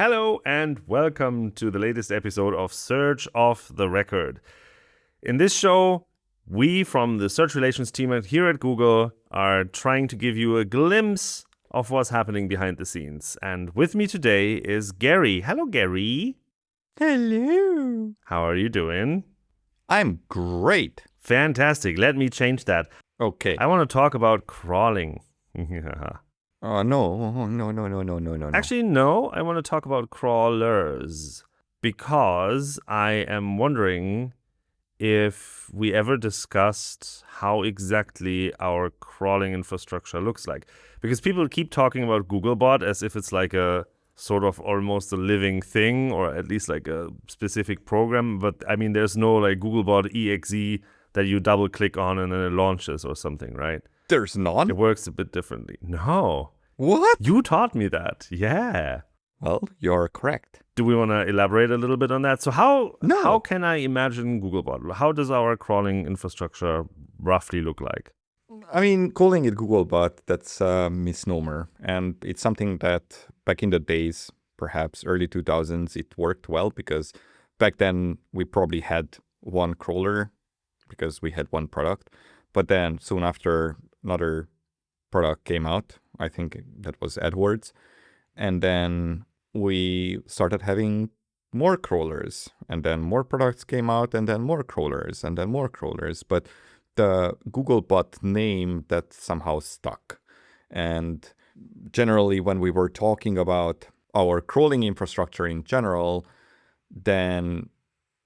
Hello and welcome to the latest episode of Search Off the Record. In this show, we from the search relations team here at Google are trying to give you a glimpse of what's happening behind the scenes. And with me today is Gary. Hello, Gary. Hello. How are you doing? I'm great. Fantastic. Let me change that. Okay. I want to talk about crawling. No. Actually, no, I want to talk about crawlers because I am wondering if we ever discussed how exactly our crawling infrastructure looks like. Because people keep talking about googlebot as if it's like a sort of almost a living thing or at least like a specific program. But I mean, there's no like googlebot.exe that you double click on and then it launches or something, right? There's none? It works a bit differently. No. What? You taught me that. Yeah. Well, you're correct. Do we want to elaborate a little bit on that? So how No. can I imagine Googlebot? How does our crawling infrastructure roughly look like? I mean, calling it googlebot, that's a misnomer. And it's something that back in the days, perhaps early 2000s, it worked well because back then we probably had one crawler because we had one product. But then soon after, another product came out. I think that was AdWords. And then we started having more crawlers. And then more products came out, and then more crawlers, and then more crawlers. But the Googlebot name, that somehow stuck. And generally, when we were talking about our crawling infrastructure in general, then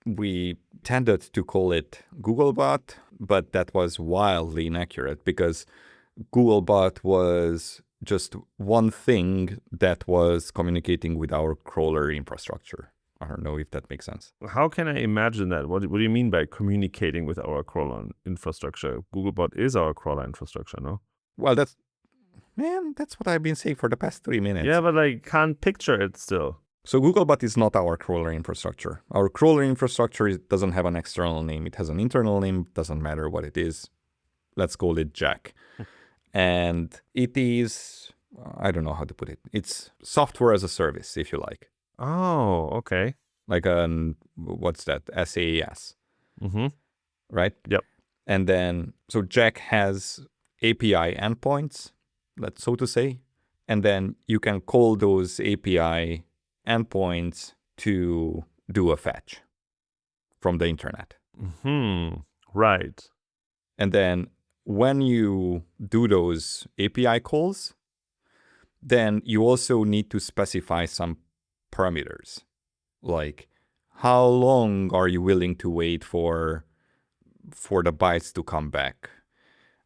we tended to call it Googlebot, but that was wildly inaccurate because Googlebot was just one thing that was communicating with our crawler infrastructure. I don't know if that makes sense. How can I imagine that? What do you mean by communicating with our crawler infrastructure? Googlebot is our crawler infrastructure, no? Well, that's what I've been saying for the past 3 minutes. Yeah, but I can't picture it still. So Googlebot is not our crawler infrastructure. Our crawler infrastructure doesn't have an external name. It has an internal name. Doesn't matter what it is. Let's call it Jack. And it is, I don't know how to put it. It's software as a service, if you like. Oh, okay. Like what's that? SaaS. Mm-hmm. Right? Yep. And then, so Jack has API endpoints, that's so to say. And then you can call those API endpoints to do a fetch from the internet. Mm-hmm. Right. And then when you do those API calls, then you also need to specify some parameters. Like how long are you willing to wait for the bytes to come back?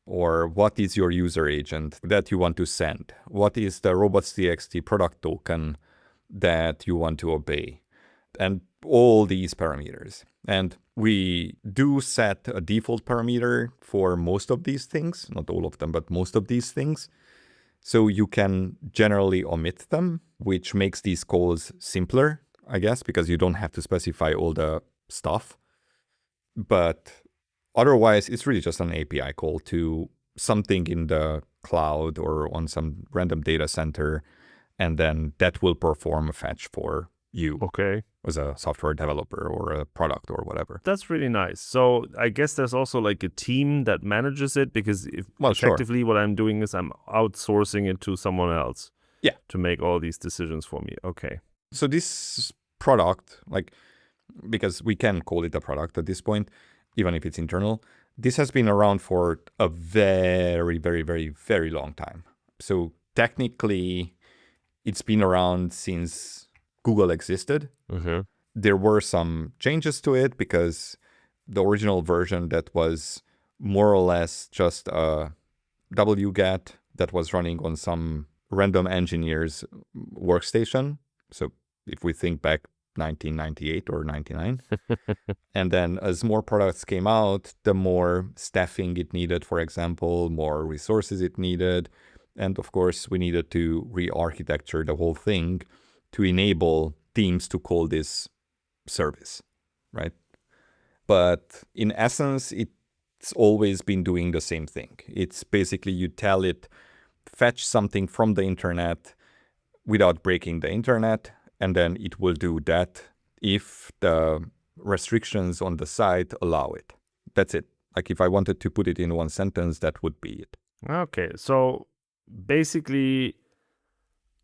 Or what is your user agent that you want to send? What is the robots.txt product token that you want to obey? And all these parameters. And we do set a default parameter for most of these things, not all of them, but most of these things. So you can generally omit them, which makes these calls simpler, I guess, because you don't have to specify all the stuff. But otherwise, it's really just an API call to something in the cloud or on some random data center, and then that will perform a fetch for you. Okay. As a software developer or a product or whatever. That's really nice. So I guess there's also like a team that manages it because effectively what I'm doing is I'm outsourcing it to someone else. Yeah. To make all these decisions for me. Okay. So this product, because we can call it a product at this point, even if it's internal, this has been around for a very, very, very, very long time. So technically, it's been around since Google existed. Mm-hmm. There were some changes to it because the original version that was more or less just a wget that was running on some random engineer's workstation. So if we think back 1998 or 99, and then as more products came out, the more staffing it needed, for example, more resources it needed. And of course, we needed to re-architecture the whole thing to enable teams to call this service, right? But in essence, it's always been doing the same thing. It's basically you tell it, fetch something from the internet without breaking the internet, and then it will do that if the restrictions on the site allow it. That's it. Like if I wanted to put it in one sentence, that would be it. Okay, so basically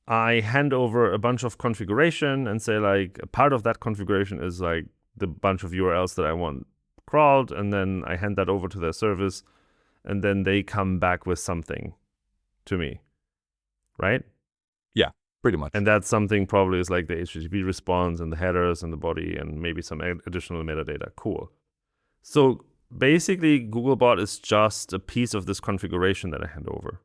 I hand over a bunch of configuration and say like a part of that configuration is like the bunch of URLs that I want crawled, and then I hand that over to their service, and then they come back with something to me, right? Yeah, pretty much. And that something probably is like the HTTP response and the headers and the body and maybe some additional metadata. Cool. So basically, Googlebot is just a piece of this configuration that I hand over.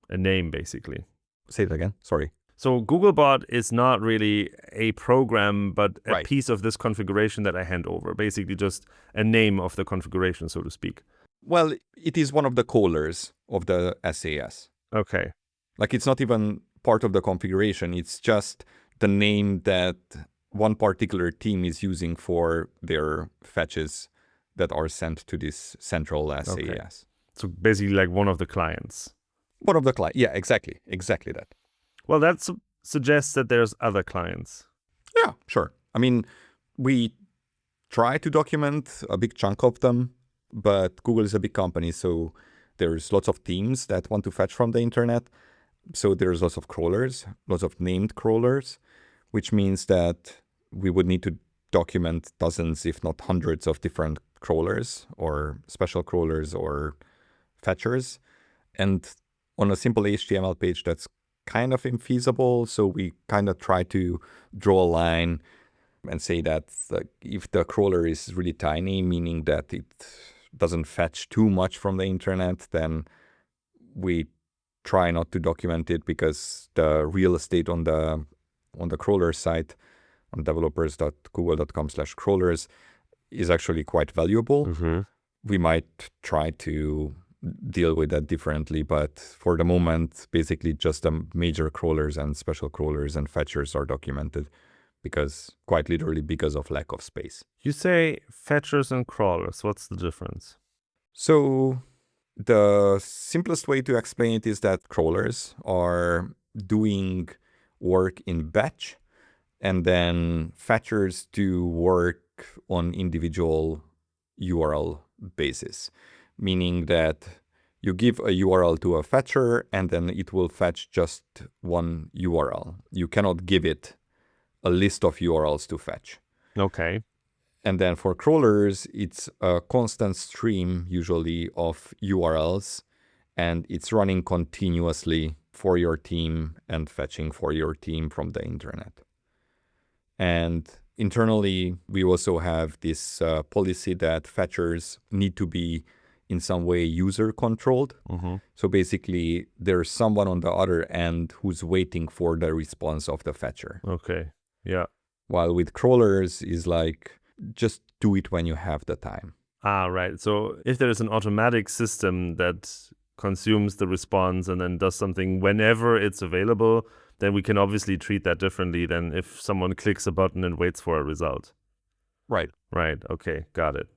A name, basically. Say it again. Sorry. So Googlebot is not really a program, but a Right. piece of this configuration that I hand over. Basically just a name of the configuration, so to speak. Well, it is one of the callers of the SAS. Okay. Like it's not even part of the configuration. It's just the name that one particular team is using for their fetches that are sent to this central SAS. Okay. So basically like one of the clients. One of the clients. Yeah, exactly. Exactly that. Well, that suggests that there's other clients. Yeah, sure. I mean, we try to document a big chunk of them, but Google is a big company, so there's lots of teams that want to fetch from the internet. So there's lots of crawlers, lots of named crawlers, which means that we would need to document dozens, if not hundreds of different crawlers or special crawlers or fetchers. And on a simple HTML page, that's kind of infeasible. So we kind of try to draw a line and say that if the crawler is really tiny, meaning that it doesn't fetch too much from the internet, then we try not to document it, because the real estate on the crawler site on developers.google.com/crawlers is actually quite valuable. Mm-hmm. We might try to deal with that differently, but for the moment, basically just the major crawlers and special crawlers and fetchers are documented, because quite literally because of lack of space. You say fetchers and crawlers. What's the difference? So the simplest way to explain it is that crawlers are doing work in batch, and then fetchers do work on individual URL basis, meaning that you give a URL to a fetcher and then it will fetch just one URL. You cannot give it a list of URLs to fetch. Okay. And then for crawlers, it's a constant stream usually of URLs, and it's running continuously for your team and fetching for your team from the internet. And internally, we also have this policy that fetchers need to be in some way user controlled. Mm-hmm. So basically, there's someone on the other end who's waiting for the response of the fetcher. Okay. Yeah. While with crawlers is like, just do it when you have the time. Ah, right. So if there is an automatic system that consumes the response and then does something whenever it's available, then we can obviously treat that differently than if someone clicks a button and waits for a result. Right. Right. Okay. Got it.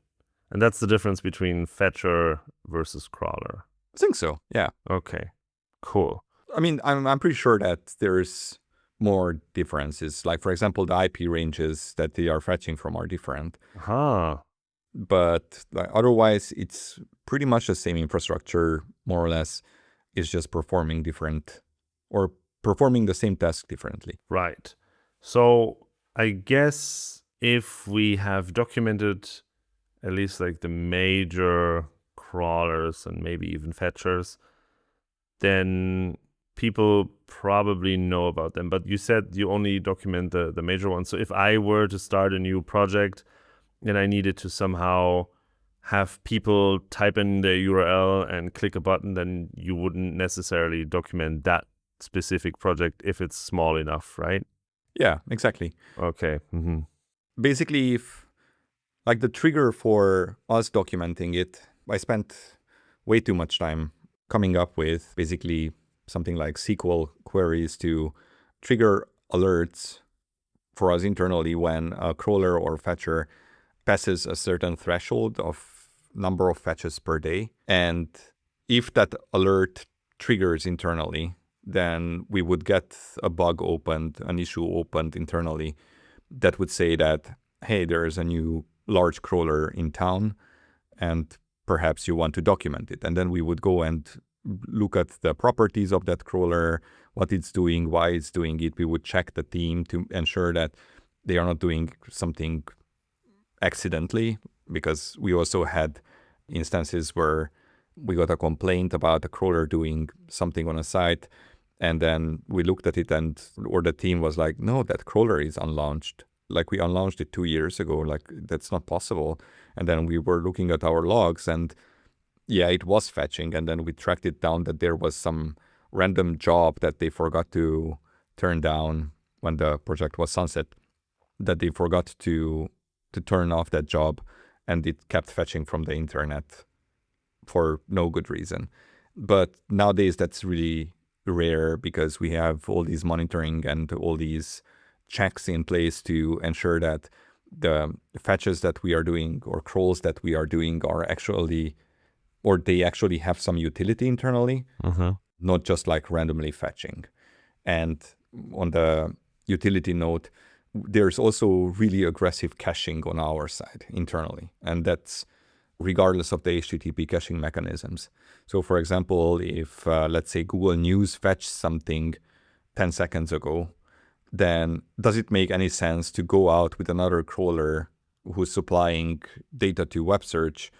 And that's the difference between fetcher versus crawler. I think so. Yeah. Okay. Cool. I mean, I'm pretty sure that there's more differences. Like, for example, the IP ranges that they are fetching from are different. Huh. But otherwise, it's pretty much the same infrastructure, more or less. It's just performing different, or performing the same task differently. Right. So I guess if we have documented at least like the major crawlers and maybe even fetchers, then people probably know about them. But you said you only document the major ones. So if I were to start a new project and I needed to somehow have people type in their URL and click a button, then you wouldn't necessarily document that specific project if it's small enough, right? Yeah, exactly. Okay. Mm-hmm. Basically, if like the trigger for us documenting it, I spent way too much time coming up with basically something like SQL queries to trigger alerts for us internally when a crawler or fetcher passes a certain threshold of number of fetches per day. And if that alert triggers internally, then we would get a bug opened, an issue opened internally that would say that, hey, there is a new large crawler in town and perhaps you want to document it. And then we would go and look at the properties of that crawler, what it's doing, why it's doing it. We would check the team to ensure that they are not doing something accidentally, because we also had instances where we got a complaint about a crawler doing something on a site, and then we looked at it or the team was like, no, that crawler is unlaunched. Like, we unlaunched it 2 years ago. Like, that's not possible. And then we were looking at our logs and yeah, it was fetching. And then we tracked it down that there was some random job that they forgot to turn down when the project was sunset, that they forgot to turn off that job, and it kept fetching from the internet for no good reason. But nowadays that's really rare because we have all these monitoring and all these checks in place to ensure that the fetches that we are doing or crawls that we are doing are actually, or they actually have some utility internally, not just like randomly fetching. And on the utility note, there's also really aggressive caching on our side internally. And that's regardless of the HTTP caching mechanisms. So for example, if let's say Google News fetched something 10 seconds ago, then does it make any sense to go out with another crawler who's supplying data to web search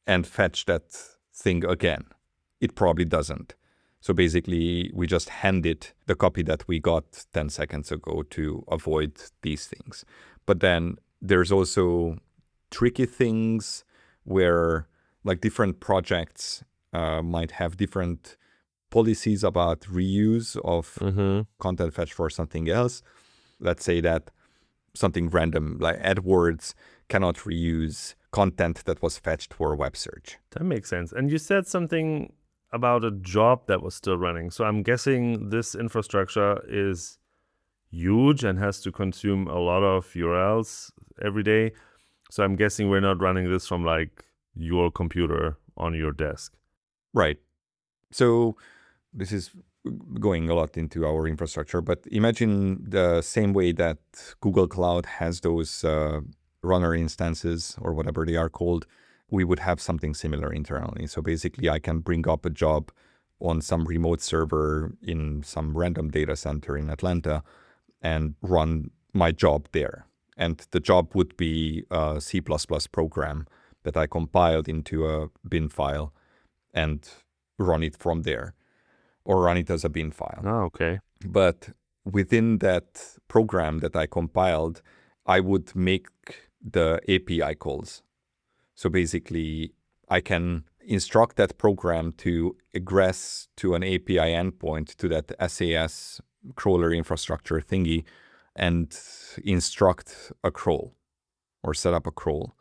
and fetch that thing again? It probably doesn't. So basically, we just hand it the copy that we got 10 seconds ago to avoid these things. But then there's also tricky things where, like, different projects might have different policies about reuse of content fetch for something else. Let's say that something random like AdWords cannot reuse content that was fetched for web search. That makes sense. And you said something about a job that was still running. So I'm guessing this infrastructure is huge and has to consume a lot of URLs every day. So I'm guessing we're not running this from like your computer on your desk. Right. So this is going a lot into our infrastructure, but imagine the same way that Google Cloud has those runner instances or whatever they are called, we would have something similar internally. So basically, I can bring up a job on some remote server in some random data center in Atlanta and run my job there. And the job would be a C++ program that I compiled into a bin file and run it from there, or run it as a bin file. Oh, okay. But within that program that I compiled, I would make the API calls. So basically, I can instruct that program to egress to an API endpoint to that SAS crawler infrastructure thingy and instruct a crawl or set up a crawl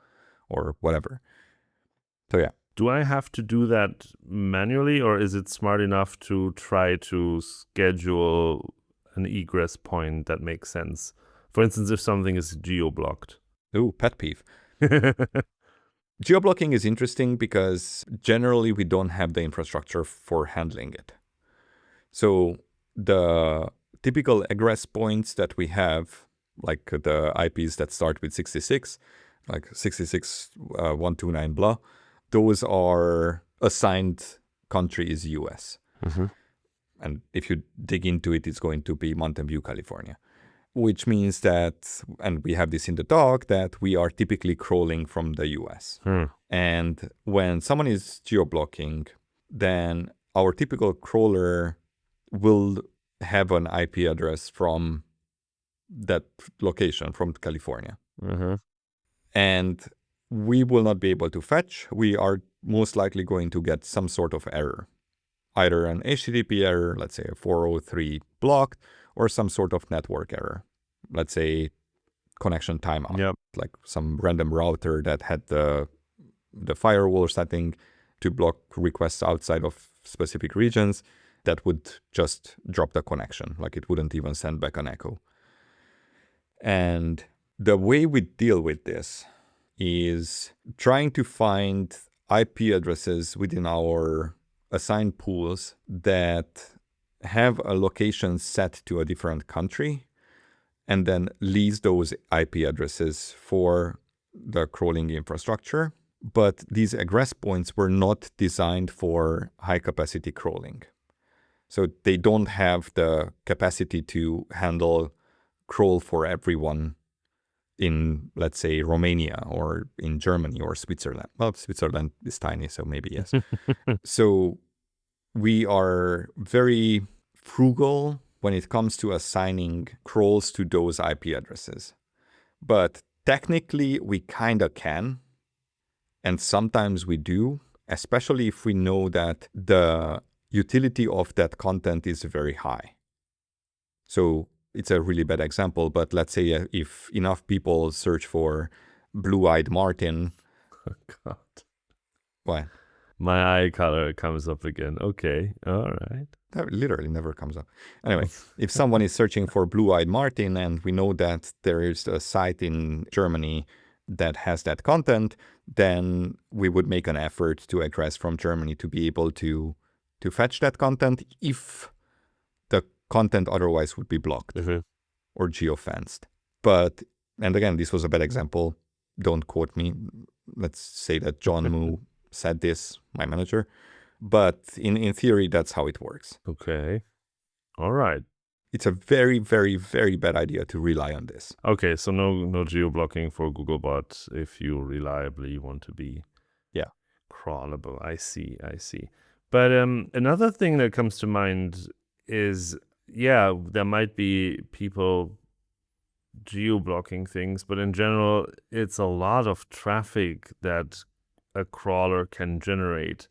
or whatever. So yeah. Do I have to do that manually, or is it smart enough to try to schedule an egress point that makes sense? For instance, if something is geo-blocked. Ooh, pet peeve. Geo-blocking is interesting because generally we don't have the infrastructure for handling it. So the typical egress points that we have, like the IPs that start with 66, like 66, 129 blah, those are assigned country is US. And if you dig into it, it's going to be Mountain View, California. Which means that, and we have this in the doc, that we are typically crawling from the US. And when someone is geo-blocking, then our typical crawler will have an IP address from that location, from California. And we will not be able to fetch. We are most likely going to get some sort of error. Either an HTTP error, let's say a 403 blocked, or some sort of network error. Let's say connection timeout, like some random router that had the firewall setting to block requests outside of specific regions that would just drop the connection, like it wouldn't even send back an echo. And the way we deal with this is trying to find IP addresses within our assigned pools that have a location set to a different country and then lease those IP addresses for the crawling infrastructure. But these egress points were not designed for high capacity crawling. So they don't have the capacity to handle crawl for everyone in, let's say, Romania or in Germany or Switzerland. Well, Switzerland is tiny, so maybe yes. So we are very frugal when it comes to assigning crawls to those IP addresses. But technically, we kind of can. And sometimes we do, especially if we know that the utility of that content is very high. So it's a really bad example, but let's say if enough people search for blue-eyed Martin. Oh, God. What? My eye color comes up again. Okay. All right. That literally never comes up. Anyway, if someone is searching for blue-eyed Martin and we know that there is a site in Germany that has that content, then we would make an effort to egress from Germany to be able to fetch that content if the content otherwise would be blocked or geofenced. But, and again, this was a bad example. Don't quote me. Let's say that John Moo said this, my manager. But in theory, that's how it works. Okay. All right. It's a very, very, very bad idea to rely on this. Okay, so no geo-blocking for Googlebot if you reliably want to be crawlable. I see. But another thing that comes to mind is, there might be people geo-blocking things, but in general, it's a lot of traffic that a crawler can generate.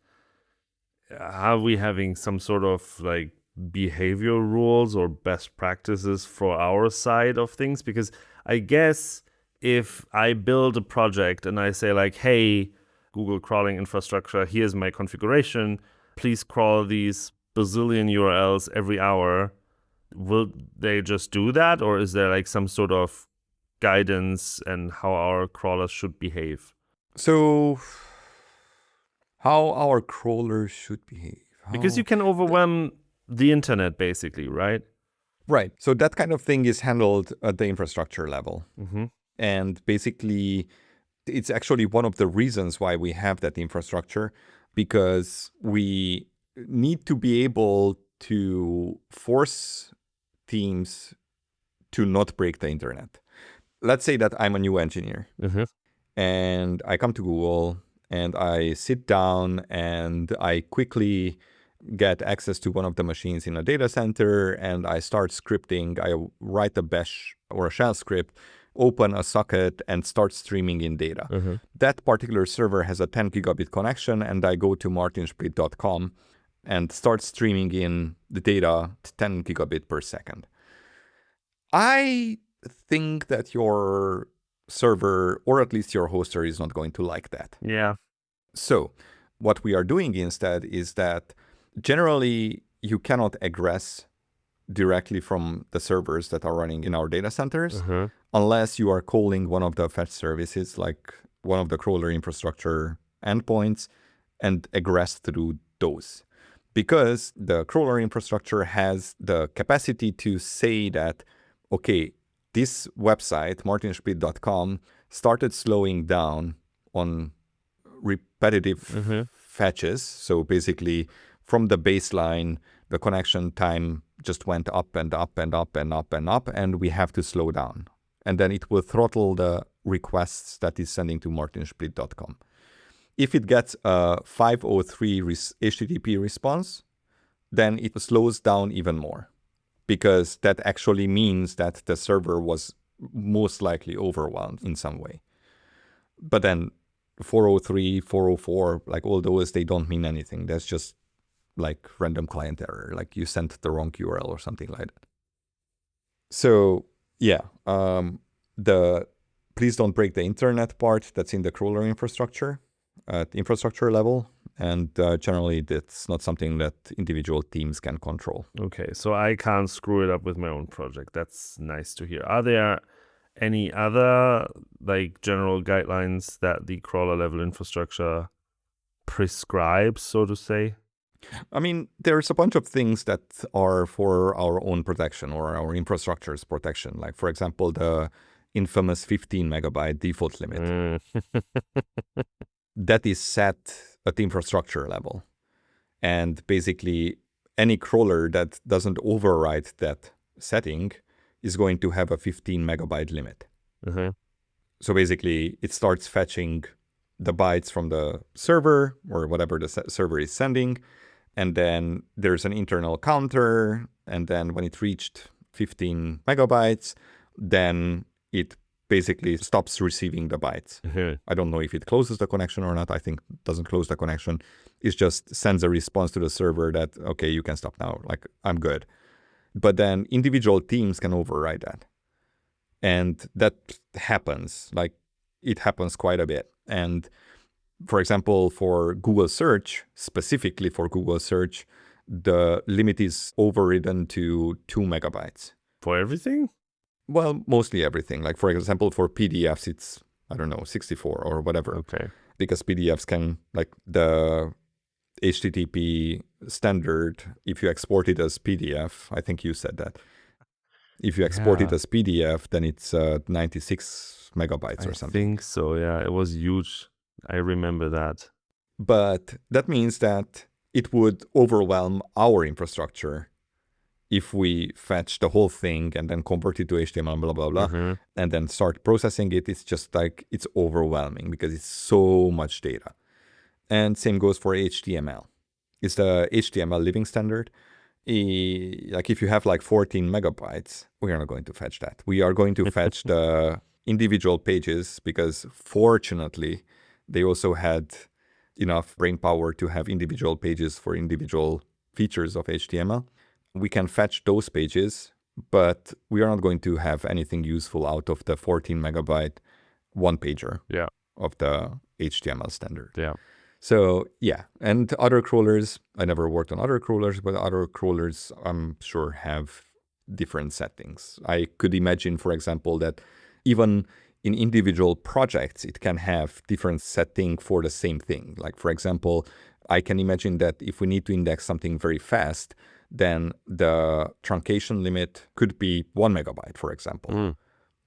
Are we having some sort of like behavior rules or best practices for our side of things? Because I guess if I build a project and I say like, hey, Google crawling infrastructure, here's my configuration, please crawl these bazillion URLs every hour, will they just do that? Or is there like some sort of guidance and how our crawlers should behave? So, how our crawlers should behave? Because you can overwhelm the internet basically, right? Right. So that kind of thing is handled at the infrastructure level. Mm-hmm. And basically, it's actually one of the reasons why we have that infrastructure, because we need to be able to force teams to not break the internet. Let's say that I'm a new engineer and I come to Google and I sit down and I quickly get access to one of the machines in a data center and I start scripting. I write a bash or a shell script, open a socket and start streaming in data. That particular server has a 10 gigabit connection and I go to martinsplit.com and start streaming in the data 10 gigabit per second. I think that your server, or at least your hoster, is not going to like that. Yeah. So what we are doing instead is that generally you cannot egress directly from the servers that are running in our data centers unless you are calling one of the fetch services, like one of the crawler infrastructure endpoints, and egress through those. Because the crawler infrastructure has the capacity to say that, okay, this website, martinsplit.com, started slowing down on repetitive fetches. So basically, from the baseline, the connection time just went up and up and up and up and up, and we have to slow down. And then it will throttle the requests that is sending to martinsplit.com. If it gets a 503 HTTP response, then it slows down even more, because that actually means that the server was most likely overwhelmed in some way. But then 403, 404, like all those, they don't mean anything. That's just like random client error, like you sent the wrong URL or something like that. So the please don't break the internet part, that's in the crawler infrastructure at the infrastructure level. And generally, that's not something that individual teams can control. Okay, so I can't screw it up with my own project. That's nice to hear. Are there any other like general guidelines that the crawler level infrastructure prescribes, so to say? I mean, there's a bunch of things that are for our own protection or our infrastructure's protection. Like, for example, the infamous 15 megabyte default limit. Mm. That is set at the infrastructure level. And basically, any crawler that doesn't override that setting is going to have a 15 megabyte limit. Uh-huh. So basically, it starts fetching the bytes from the server or whatever the server is sending. And then there's an internal counter. And then when it reached 15 megabytes, then it basically stops receiving the bytes. Uh-huh. I don't know if it closes the connection or not. I think it doesn't close the connection. It just sends a response to the server that, okay, you can stop now. Like, I'm good. But then individual teams can override that. And that happens. Like, it happens quite a bit. And for example, for Google Search, specifically for Google Search, the limit is overridden to 2 megabytes. For everything? Well, mostly everything. Like, for example, for PDFs, it's, I don't know, 64 or whatever. Okay. Because PDFs can, like the HTTP standard, if you export it as PDF, I think you said that. If you export it as PDF, then it's 96 megabytes or something. I think so, yeah. It was huge. I remember that. But that means that it would overwhelm our infrastructure if we fetch the whole thing and then convert it to HTML, blah, blah, blah, Mhm. and then start processing it. It's just like, it's overwhelming because it's so much data. And same goes for HTML. It's the HTML living standard. Like if you have like 14 megabytes, we are not going to fetch that. We are going to fetch the individual pages because fortunately, they also had enough brain power to have individual pages for individual features of HTML. We can fetch those pages, but we are not going to have anything useful out of the 14 megabyte one pager of the HTML standard. Yeah. So yeah, and other crawlers, I never worked on other crawlers, but other crawlers I'm sure have different settings. I could imagine, for example, that even in individual projects, it can have different setting for the same thing. Like, for example, I can imagine that if we need to index something very fast, then the truncation limit could be 1 megabyte, for example.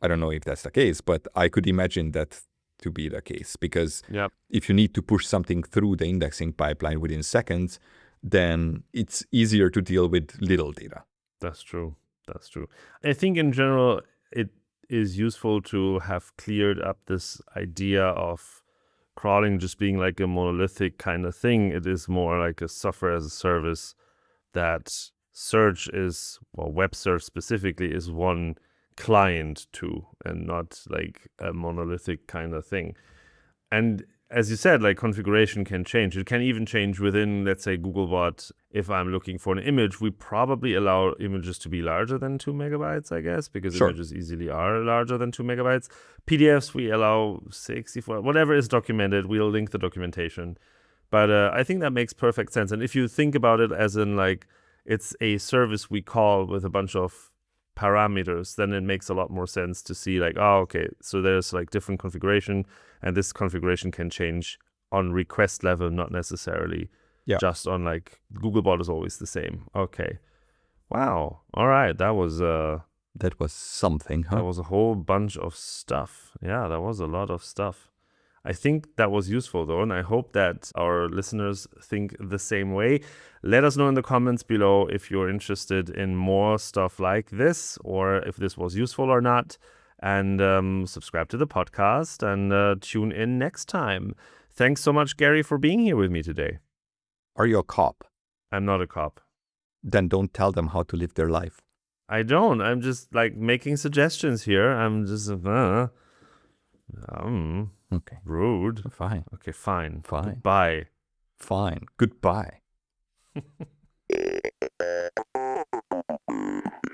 I don't know if that's the case, but I could imagine that to be the case because if you need to push something through the indexing pipeline within seconds, then it's easier to deal with little data. That's true. That's true. I think in general, it is useful to have cleared up this idea of crawling just being like a monolithic kind of thing. It is more like a software as a service that search is, well, web search specifically is one client to and not like a monolithic kind of thing. And as you said, like configuration can change. It can even change within, let's say, Googlebot. If I'm looking for an image, we probably allow images to be larger than 2 megabytes, I guess, because images easily are larger than 2 megabytes. PDFs, we allow 64, whatever is documented, we'll link the documentation. But I think that makes perfect sense. And if you think about it as in like, it's a service we call with a bunch of parameters, then it makes a lot more sense to see like, oh, okay, so there's like different configuration, and this configuration can change on request level, not necessarily just on like Googlebot is always the same. Okay. Wow. All right. That was something, huh? That was a whole bunch of stuff. Yeah, that was a lot of stuff. I think that was useful, though, and I hope that our listeners think the same way. Let us know in the comments below if you're interested in more stuff like this, or if this was useful or not. And subscribe to the podcast and tune in next time. Thanks so much, Gary, for being here with me today. Are you a cop? I'm not a cop. Then don't tell them how to live their life. I don't. I'm just like making suggestions here. I'm just okay. Rude. Fine. Okay, fine. Fine. Bye. Fine. Goodbye.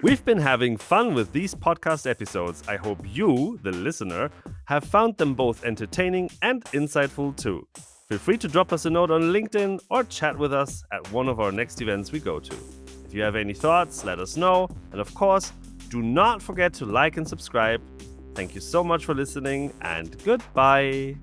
We've been having fun with these podcast episodes. I hope you, the listener, have found them both entertaining and insightful too. Feel free to drop us a note on LinkedIn or chat with us at one of our next events we go to. If you have any thoughts, let us know. And of course, do not forget to like and subscribe. Thank you so much for listening, and goodbye.